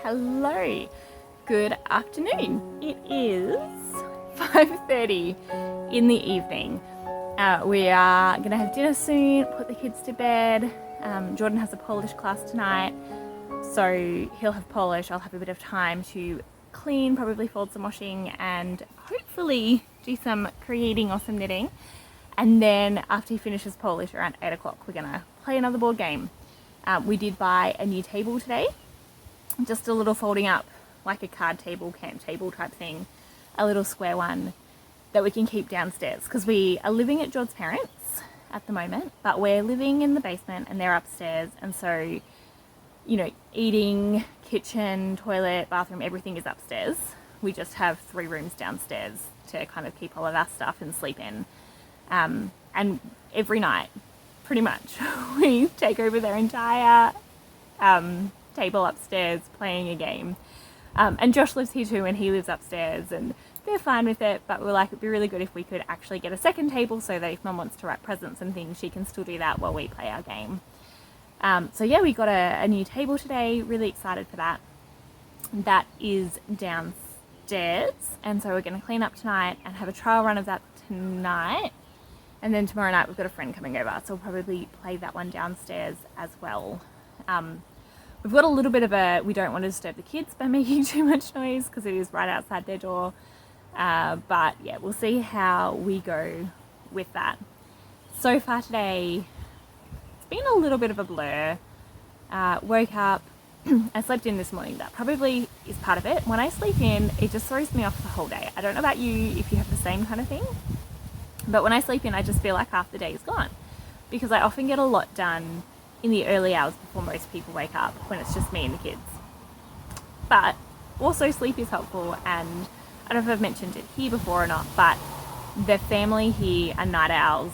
Hello, good afternoon. It is 5:30 in the evening. We are going to have dinner soon, put the kids to bed. Jordan has a Polish class tonight, so he'll have Polish. I'll have a bit of time to clean, probably fold some washing, and hopefully do some creating or some knitting. And then after he finishes Polish around 8 o'clock, we're going to play another board game. We did buy a new table today, just a little folding up, like a card table, camp table type thing, a little square one that we can keep downstairs, because we are living at George's parents at the moment, but we're living in the basement and they're upstairs, and so, you know, eating, kitchen, toilet, bathroom, everything is upstairs. We just have 3 rooms downstairs to kind of keep all of our stuff and sleep in. And every night, pretty much, we take over their entire table upstairs playing a game. And Josh lives here too, and he lives upstairs, and they're fine with it, but we're like, it'd be really good if we could actually get a second table so that if Mum wants to wrap presents and things, she can still do that while we play our game. So yeah, we got a new table today, really excited for that. That is downstairs, and so we're going to clean up tonight and have a trial run of that tonight. And then tomorrow night we've got a friend coming over, so we'll probably play that one downstairs as well. We've got a little bit of we don't want to disturb the kids by making too much noise because it is right outside their door. But yeah, we'll see how we go with that. So far today, it's been a little bit of a blur. Woke up, I slept in this morning. That probably is part of it. When I sleep in, it just throws me off the whole day. I don't know about you if you have the same kind of thing, but when I sleep in, I just feel like half the day is gone, because I often get a lot done in the early hours before most people wake up, when it's just me and the kids. But also sleep is helpful, and I don't know if I've mentioned it here before or not, but the family here are night owls,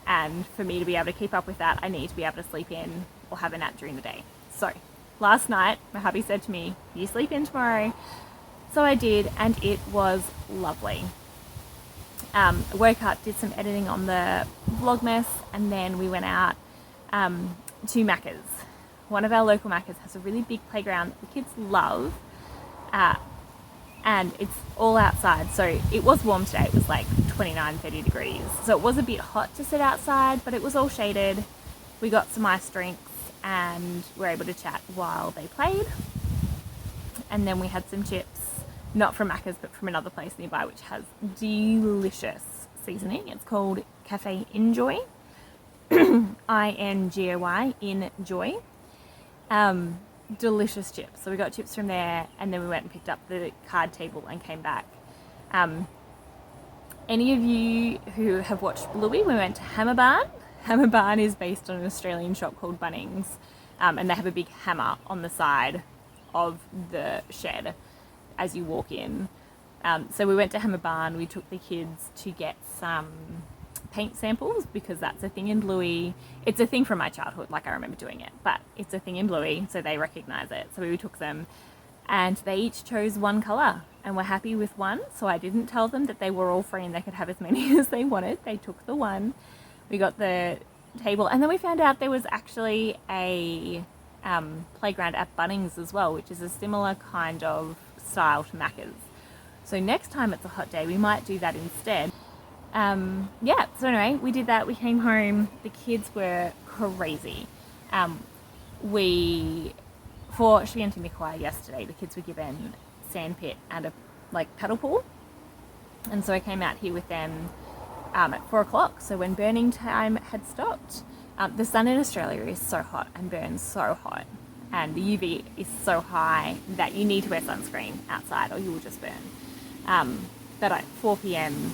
and for me to be able to keep up with that, I need to be able to sleep in or have a nap during the day. So last night, my hubby said to me, you sleep in tomorrow. So I did, and it was lovely. Woke up, did some editing on the Vlogmas, and then we went out to Macca's. One of our local Macca's has a really big playground that the kids love, and it's all outside. So it was warm today, it was like 29-30 degrees, so it was a bit hot to sit outside, but it was all shaded. We got some ice drinks and were able to chat while they played, and then we had some chips, not from Macca's but from another place nearby which has delicious seasoning. It's called Cafe Enjoy, I-N-G-O-Y, Enjoy. Delicious chips. So we got chips from there, and then we went and picked up the card table and came back. Any of you who have watched Bluey, we went to Hammer Barn. Hammer Barn is based on an Australian shop called Bunnings, and they have a big hammer on the side of the shed as you walk in. So we went to Hammer Barn. We took the kids to get some paint samples, because that's a thing in Bluey. It's a thing from my childhood, like I remember doing it, but it's a thing in Bluey, so they recognize it. So we took them, and they each chose one color and were happy with one. So I didn't tell them that they were all free and they could have as many as they wanted. They took the one. We got the table, and then we found out there was actually a playground at Bunnings as well, which is a similar kind of style to Macca's. So next time it's a hot day, we might do that instead. Yeah, so anyway, we did that. We came home. The kids were crazy. For Święty Mikołaj yesterday, the kids were given sandpit and a paddle pool, and so I came out here with them at 4 o'clock. So when burning time had stopped, the sun in Australia is so hot and burns so hot, and the UV is so high that you need to wear sunscreen outside or you will just burn. But at 4 p.m.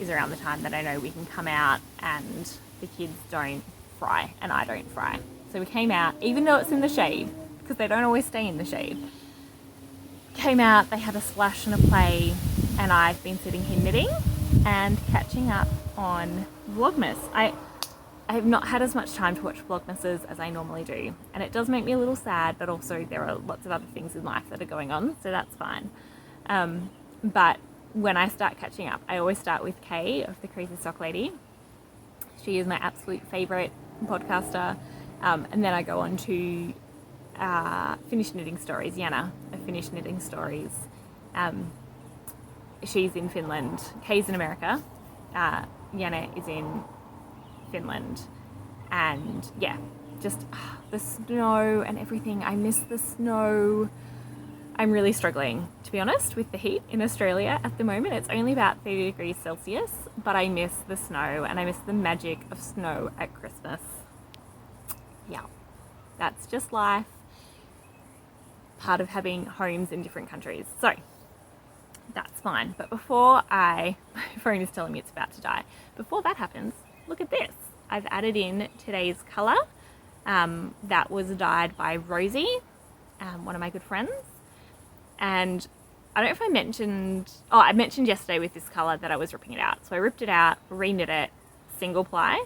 is around the time that I know we can come out and the kids don't fry and I don't fry. So we came out, even though it's in the shade, because they don't always stay in the shade. Came out, they had a splash and a play, and I've been sitting here knitting and catching up on Vlogmas. I have not had as much time to watch Vlogmases as I normally do, and it does make me a little sad, but also there are lots of other things in life that are going on, so that's fine. But when I start catching up, I always start with Kay of the Crazy Sock Lady. She is my absolute favourite podcaster, and then I go on to Finish Knitting Stories, Yana of finish knitting stories. She's in Finland, Kay's in America, Yana is in Finland, and yeah, just the snow and everything. I miss the snow. I'm really struggling, to be honest, with the heat in Australia at the moment. It's only about 30 degrees Celsius, but I miss the snow and I miss the magic of snow at Christmas. Yeah, that's just life, part of having homes in different countries. So that's fine. But before my phone is telling me it's about to die. Before that happens, look at this. I've added in today's colour. That was dyed by Rosie, one of my good friends. And I don't know if I mentioned, I mentioned yesterday with this colour that I was ripping it out. So I ripped it out, reknit it, single ply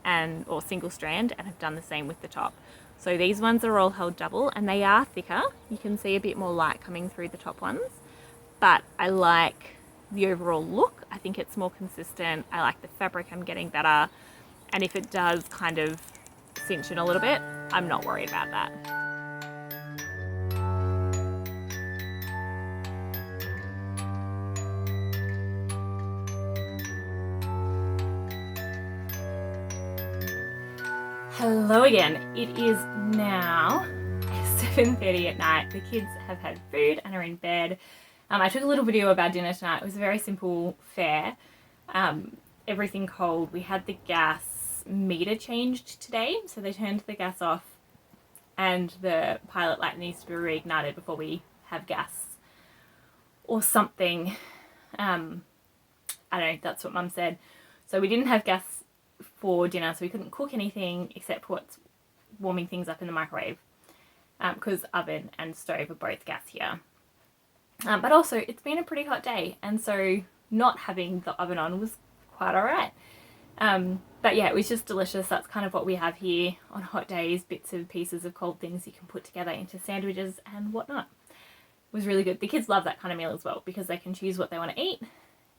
or single strand, and I've done the same with the top. So these ones are all held double and they are thicker. You can see a bit more light coming through the top ones, but I like the overall look. I think it's more consistent. I like the fabric I'm getting better. And if it does kind of cinch in a little bit, I'm not worried about that. Hello again. It is now 7:30 at night. The kids have had food and are in bed. I took a little video of our dinner tonight. It was a very simple fare. Everything cold. We had the gas meter changed today, so they turned the gas off and the pilot light needs to be reignited before we have gas or something. I don't know, that's what Mum said. So we didn't have gas for dinner, so we couldn't cook anything except what's warming things up in the microwave, because oven and stove are both gas here. But also it's been a pretty hot day, and so not having the oven on was quite alright. But yeah, it was just delicious. That's kind of what we have here on hot days, bits and pieces of cold things you can put together into sandwiches and whatnot. It was really good. The kids love that kind of meal as well, because they can choose what they want to eat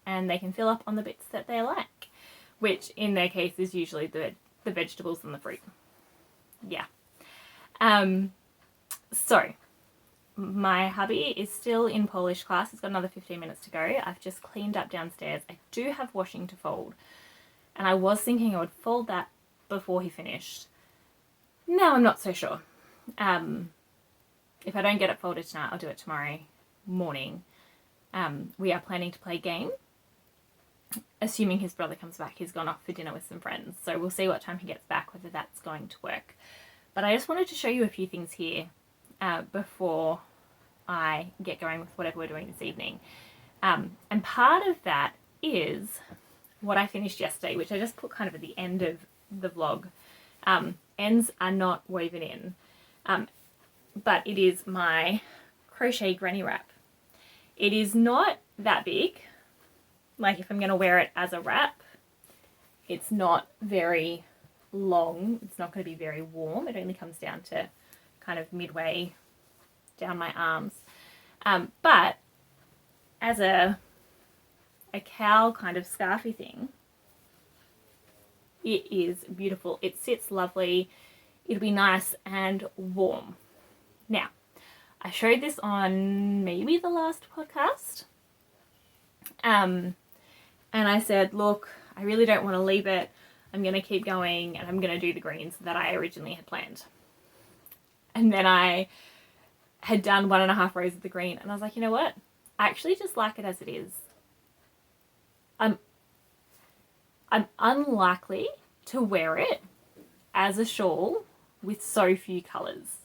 and they can fill up on the bits that they like, which in their case is usually the vegetables and the fruit. Yeah. So my hubby is still in Polish class. He's got another 15 minutes to go. I've just cleaned up downstairs. I do have washing to fold, and I was thinking I would fold that before he finished. Now I'm not so sure. If I don't get it folded tonight, I'll do it tomorrow morning. We are planning to play a game. Assuming his brother comes back, he's gone off for dinner with some friends. So we'll see what time he gets back, whether that's going to work. But I just wanted to show you a few things here before I get going with whatever we're doing this evening. And part of that is what I finished yesterday, which I just put kind of at the end of the vlog. Ends are not woven in, but it is my crochet granny wrap. It is not that big. Like if I'm going to wear it as a wrap, it's not very long. It's not going to be very warm. It only comes down to kind of midway down my arms. But as a cowl kind of scarfy thing, it is beautiful. It sits lovely. It'll be nice and warm. Now, I showed this on maybe the last podcast. And I said, look, I really don't want to leave it. I'm going to keep going and I'm going to do the greens that I originally had planned. And then I had done 1.5 rows of the green and I was like, you know what? I actually just like it as it is. I'm unlikely to wear it as a shawl with so few colours.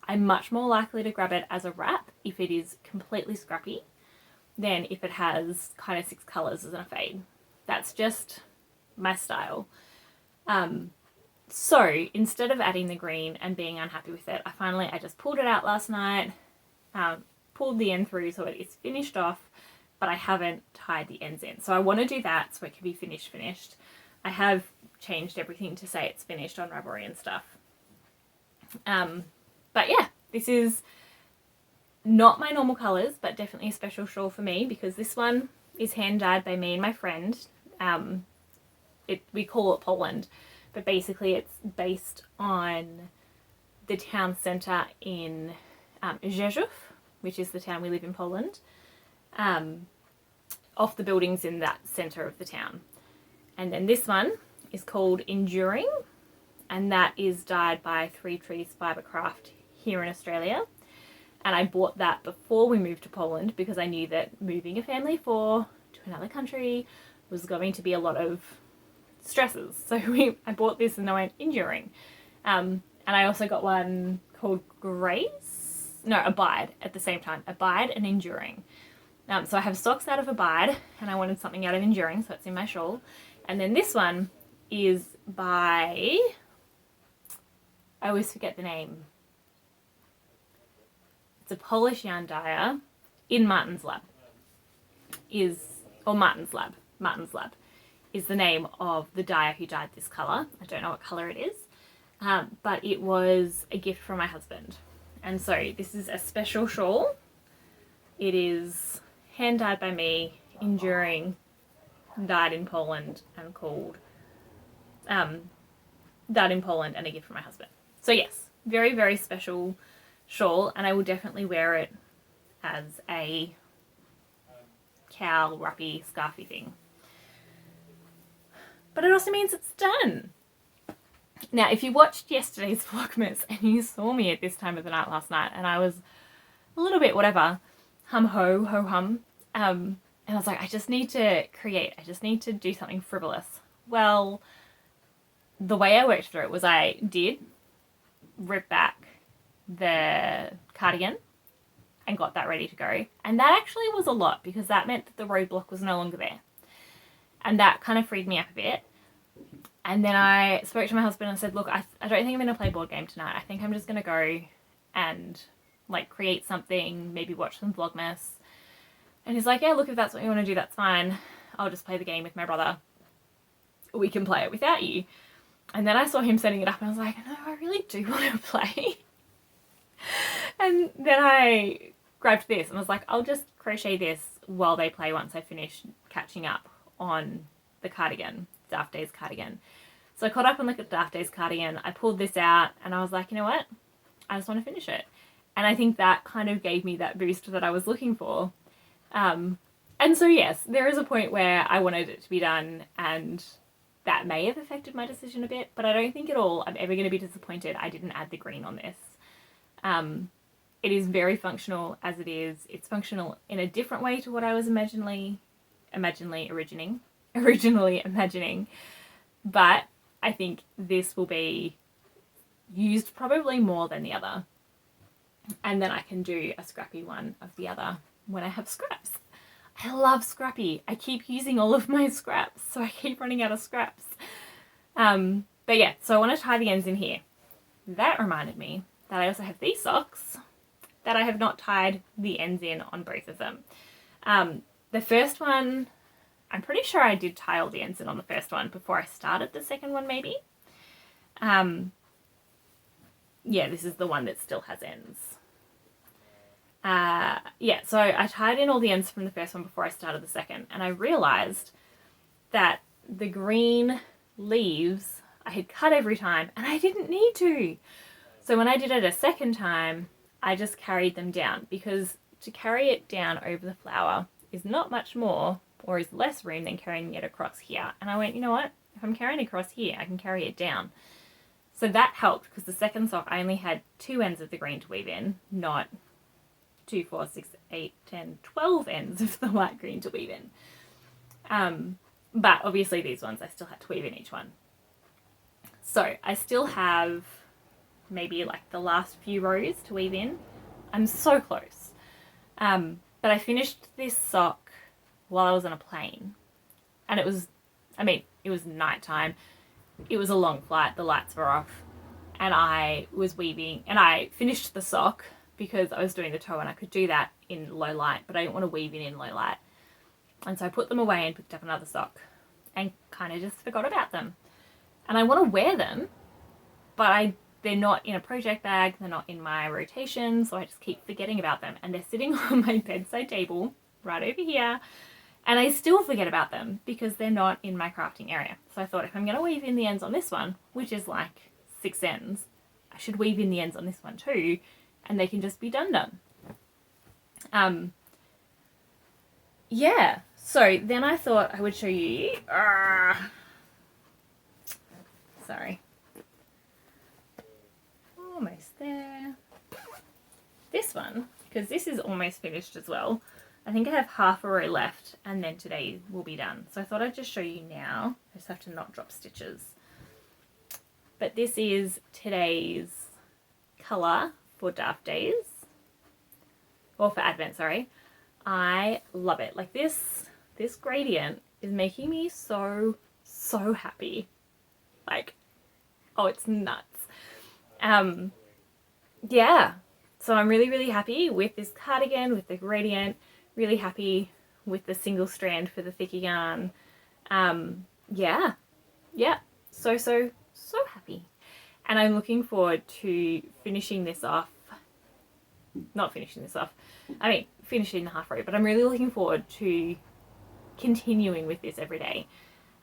I'm much more likely to grab it as a wrap if it is completely scrappy than if it has kind of 6 colours as a fade. That's just my style. So instead of adding the green and being unhappy with it, I just pulled it out last night, pulled the end through so it is finished off, but I haven't tied the ends in. So I want to do that so it can be finished. I have changed everything to say it's finished on Ravelry and stuff. But yeah, this is not my normal colours, but definitely a special shawl for me because this one is hand dyed by me and my friend. We call it Poland, but basically it's based on the town centre in Rzeszów, which is the town we live in, Poland, off the buildings in that centre of the town. And then this one is called Enduring, and that is dyed by Three Trees Fibercraft here in Australia. And I bought that before we moved to Poland because I knew that moving a family of 4 to another country was going to be a lot of stresses. So I bought this and I went Enduring. And I also got one called Abide at the same time. Abide and Enduring. So I have socks out of Abide and I wanted something out of Enduring, so it's in my shawl. And then this one is by, I always forget the name. It's a Polish yarn dyer in Martin's Lab. Martin's Lab is the name of the dyer who dyed this colour. I don't know what colour it is, but it was a gift from my husband. And so this is a special shawl. It is hand dyed by me, Enduring, dyed in Poland, and called dyed in Poland, and a gift from my husband. So yes, very, very special shawl, and I will definitely wear it as a cowl, wrappy, scarfy thing. But it also means it's done. Now, if you watched yesterday's Vlogmas and you saw me at this time of the night last night, and I was a little bit whatever, hum, and I was like, I just need to create, I just need to do something frivolous. Well, the way I worked through it was I did rip back the cardigan and got that ready to go. And that actually was a lot because that meant that the roadblock was no longer there. And that kind of freed me up a bit. And then I spoke to my husband and said, look, I don't think I'm going to play board game tonight. I think I'm just going to go and like create something, maybe watch some Vlogmas. And he's like, yeah, look, if that's what you want to do, that's fine. I'll just play the game with my brother. We can play it without you. And then I saw him setting it up and I was like, no, I really do want to play. And then I grabbed this and was like, I'll just crochet this while they play once I finish catching up on the cardigan, Daft Days cardigan. So I caught up and looked at Daft Days cardigan. I pulled this out and I was like, you know what? I just want to finish it. And I think that kind of gave me that boost that I was looking for. And so yes, there is a point where I wanted it to be done, and that may have affected my decision a bit, but I don't think at all I'm ever going to be disappointed I didn't add the green on this. It is very functional as it is. It's functional in a different way to what I was originally imagining, but I think this will be used probably more than the other. And then I can do a scrappy one of the other when I have scraps. I love scrappy. I keep using all of my scraps, so I keep running out of scraps. But yeah, so I want to tie the ends in here. That reminded me that I also have these socks that I have not tied the ends in on both of them. The first one, I'm pretty sure I did tie all the ends in on the first one before I started the second one maybe. Yeah, this is the one that still has ends. Yeah, so I tied in all the ends from the first one before I started the second, and I realised that the green leaves I had cut every time and I didn't need to. So when I did it a second time, I just carried them down, because to carry it down over the flower is not much more, or is less room than carrying it across here. And I went, you know what? If I'm carrying it across here, I can carry it down. So that helped, because the second sock I only had 2 ends of the green to weave in, not 2, 4, 6, 8, 10, 12 ends of the light green to weave in. But obviously these ones I still had to weave in each one. So I still have maybe like the last few rows to weave in. I'm so close. But I finished this sock while I was on a plane, and it was nighttime. It was a long flight, the lights were off, and I was weaving, and I finished the sock because I was doing the toe and I could do that in low light, but I didn't want to weave in low light. And so I put them away and picked up another sock and kind of just forgot about them. And I want to wear them, but they're not in a project bag, they're not in my rotation, so I just keep forgetting about them. And they're sitting on my bedside table right over here, and I still forget about them because they're not in my crafting area. So I thought, if I'm going to weave in the ends on this one, which is like 6 ends, I should weave in the ends on this one too, and they can just be done. Yeah, so then I thought I would show you, sorry, almost there, this one, because this is almost finished as well. I think I have half a row left and then today will be done. So I thought I'd just show you now. I just have to not drop stitches. But this is today's colour for Daft Days. Or for Advent, sorry. I love it. Like this gradient is making me so happy. Like, oh, it's nuts. Yeah. So I'm really happy with this cardigan, with the gradient. Really happy with the single strand for the thicker yarn. Yeah, so happy. And I'm looking forward to finishing this off. Not finishing this off. I mean, finishing the half row, but I'm really looking forward to continuing with this every day.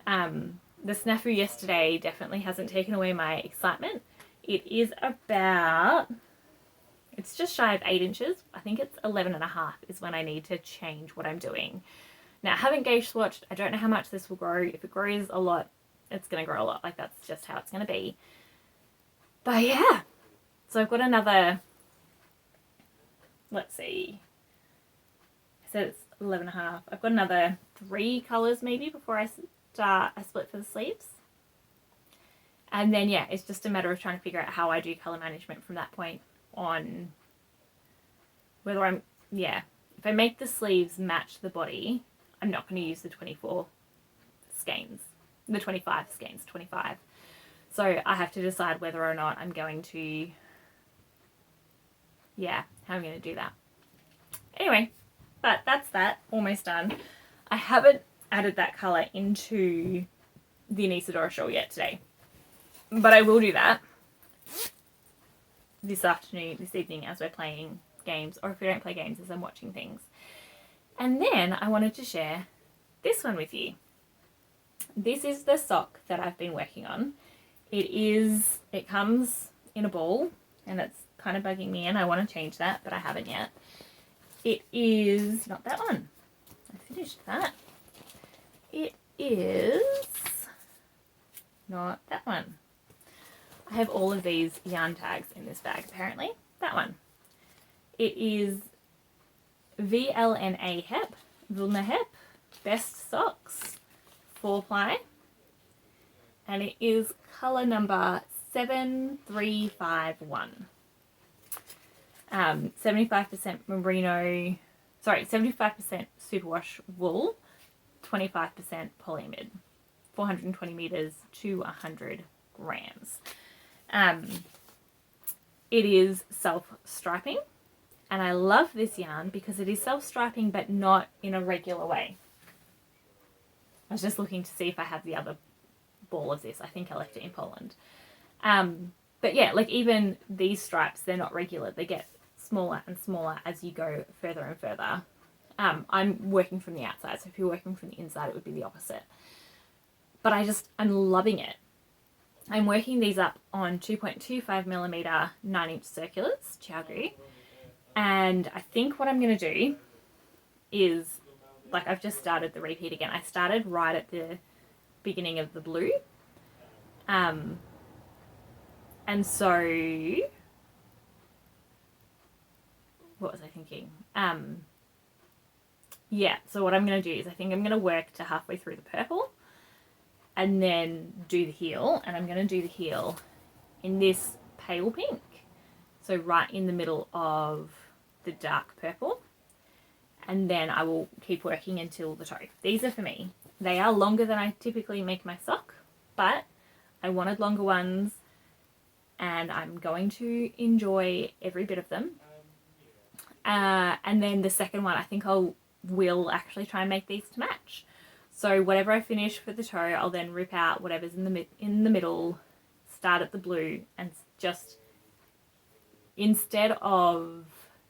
The snafu yesterday definitely hasn't taken away my excitement. It is about... It's just shy of 8 inches. I think it's 11.5 is when I need to change what I'm doing. Now, I haven't gauge swatched. I don't know how much this will grow. If it grows a lot, it's going to grow a lot. Like, that's just how it's going to be. But yeah. So I've got another, let's see. I said it's 11.5. I've got another 3 colours maybe before I start a split for the sleeves. And then, yeah, it's just a matter of trying to figure out how I do colour management from that point on, whether I'm, yeah, if I make the sleeves match the body, I'm not going to use the 24 skeins, the 25 skeins, 25. So I have to decide whether or not I'm going to, yeah, how I'm going to do that. Anyway, but that's that, almost done. I haven't added that colour into the Anisadora shawl yet today, but I will do that this evening as we're playing games, or if we don't play games, as I'm watching things. And then I wanted to share this one with you. This is the sock that I've been working on. It comes in a ball and it's kind of bugging me and I want to change that, but I haven't yet. It is not that one. I finished that. It is not that one. I have all of these yarn tags in this bag, apparently. That one. It is VLNA Hep, Vilna Hep, Best Socks, 4-ply. And it is colour number 7351. 75% merino, sorry, 75% superwash wool, 25% polyamide, 420 meters to 100 grams. It is self-striping, and I love this yarn because it is self-striping but not in a regular way. I was just looking to see if I have the other ball of this. I think I left it in Poland. But yeah, like even these stripes, they're not regular. They get smaller and smaller as you go further and further. I'm working from the outside, so if you're working from the inside, it would be the opposite. But I'm loving it. I'm working these up on 2.25mm 9-inch circulars, Chiagu. And I think what I'm going to do is, like, I've just started the repeat again. I started right at the beginning of the blue. And so, what was I thinking? Yeah, so what I'm going to do is I think I'm going to work to halfway through the purple and then do the heel, and I'm going to do the heel in this pale pink, so right in the middle of the dark purple, and then I will keep working until the toe. These are for me. They are longer than I typically make my sock, but I wanted longer ones and I'm going to enjoy every bit of them. And then the second one, I think will actually try and make these to match. So whatever I finish for the toe, I'll then rip out whatever's in the middle, start at the blue, and just, instead of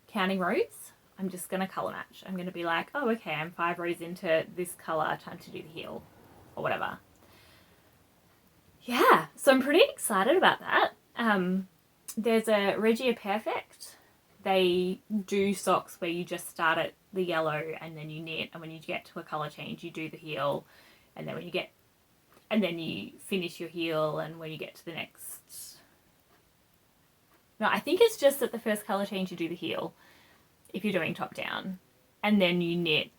counting rows, I'm just going to colour match. I'm going to be like, oh, okay, I'm 5 rows into this colour, time to do the heel, or whatever. Yeah, so I'm pretty excited about that. There's a Regia Perfect they do socks where you just start at the yellow and then you knit, and when you get to a colour change you do the heel, and then then you finish your heel, and when you get to the next, no, I think it's just at the first colour change you do the heel if you're doing top down, and then you knit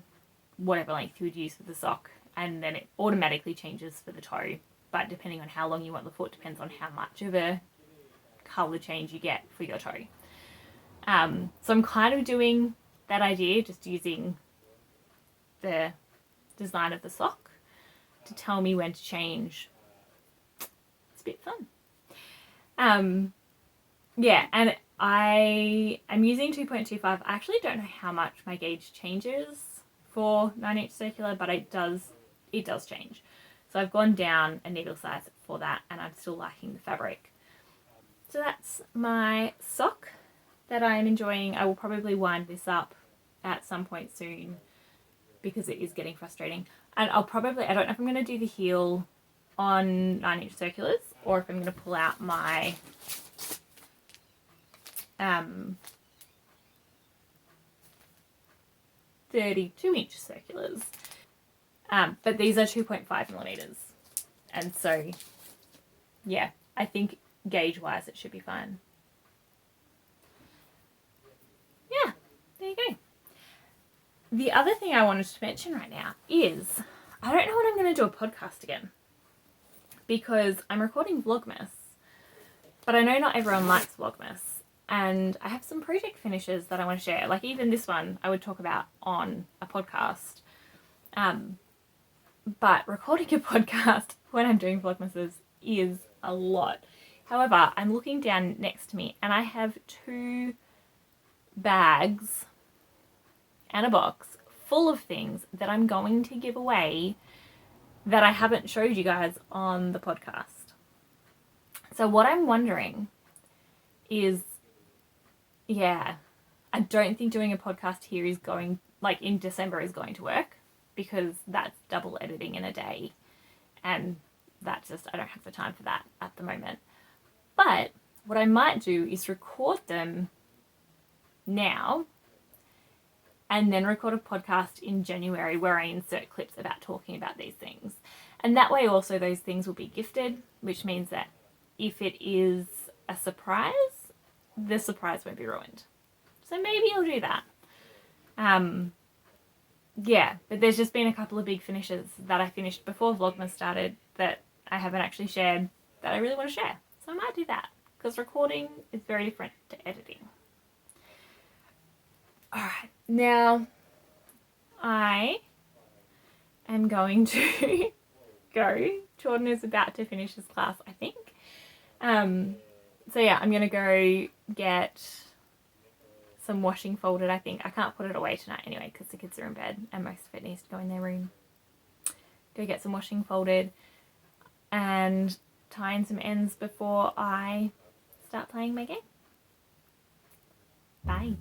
whatever length you would use for the sock, and then it automatically changes for the toe. But depending on how long you want the foot depends on how much of a colour change you get for your toe. So I'm kind of doing that idea, just using the design of the sock to tell me when to change. It's a bit fun. Yeah, and I am using 2.25. I actually don't know how much my gauge changes for 9-inch circular, but it does change. So I've gone down a needle size for that, and I'm still liking the fabric. So that's my sock that I am enjoying. I will probably wind this up at some point soon because it is getting frustrating. And I don't know if I'm going to do the heel on 9-inch circulars or if I'm going to pull out my 32-inch circulars. But these are 2.5 millimeters. And so, yeah, I think gauge wise it should be fine. Yeah, there you go. The other thing I wanted to mention right now is I don't know when I'm going to do a podcast again, because I'm recording Vlogmas, but I know not everyone likes Vlogmas, and I have some project finishes that I want to share. Like even this one I would talk about on a podcast, but recording a podcast when I'm doing Vlogmases is a lot. However, I'm looking down next to me and I have 2 bags and a box full of things that I'm going to give away that I haven't showed you guys on the podcast. So what I'm wondering is, yeah, I don't think doing a podcast here is going, like in December, is going to work, because that's double editing in a day, and that's just, I don't have the time for that at the moment. But what I might do is record them now and then record a podcast in January where I insert clips about talking about these things. And that way also those things will be gifted, which means that if it is a surprise, the surprise won't be ruined. So maybe I'll do that. Yeah, but there's just been a couple of big finishes that I finished before Vlogmas started that I haven't actually shared that I really want to share. So I might do that, because recording is very different to editing. Alright, now I am going to go. Jordan is about to finish his class, I think. So yeah, I'm going to go get some washing folded, I think. I can't put it away tonight anyway because the kids are in bed and most of it needs to go in their room. Go get some washing folded and tie in some ends before I start playing my game. Bye.